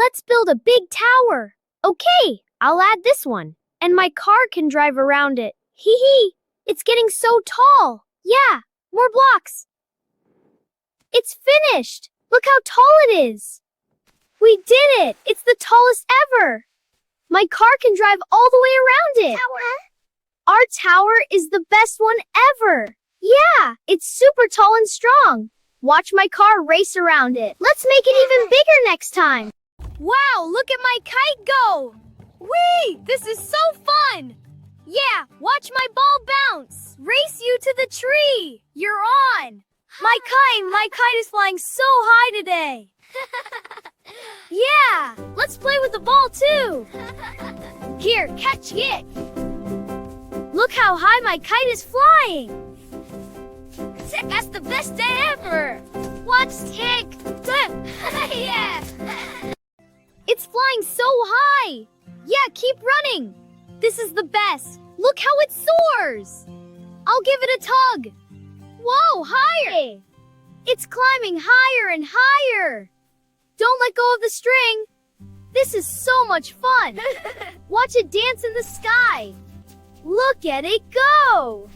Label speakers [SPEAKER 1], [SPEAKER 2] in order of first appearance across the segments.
[SPEAKER 1] Let's build a big tower. Okay, I'll add this one. And my car can drive around it. Hee hee. It's getting so tall. Yeah, more blocks. It's finished. Look how tall it is. We did it. It's the tallest ever. My car can drive all the way around it. Our tower is the best one ever. Yeah, it's super tall and strong. Watch my car race around it. Let's make it even bigger next time. Wow, look at my kite go. Whee! This is so fun. Yeah, watch my ball bounce. Race you to the tree. You're on. My kite is flying so high today. Yeah, let's play with the ball too. Here, catch it. Look how high my kite is flying. That's the best day ever. Watch tick. Yeah. It's flying so high. Yeah, keep running. This is the best. Look how it soars. I'll give it a tug. Whoa, higher. It's climbing higher and higher. Don't let go of the string. This is so much fun. Watch it dance in the sky. Look at it go.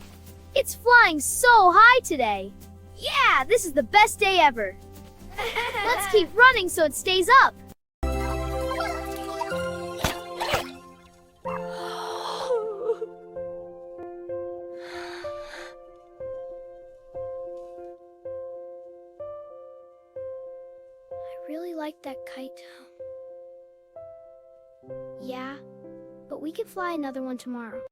[SPEAKER 1] It's flying so high today. Yeah, this is the best day ever. Let's keep running so it stays up. I really like that kite. Yeah, but we can fly another one tomorrow.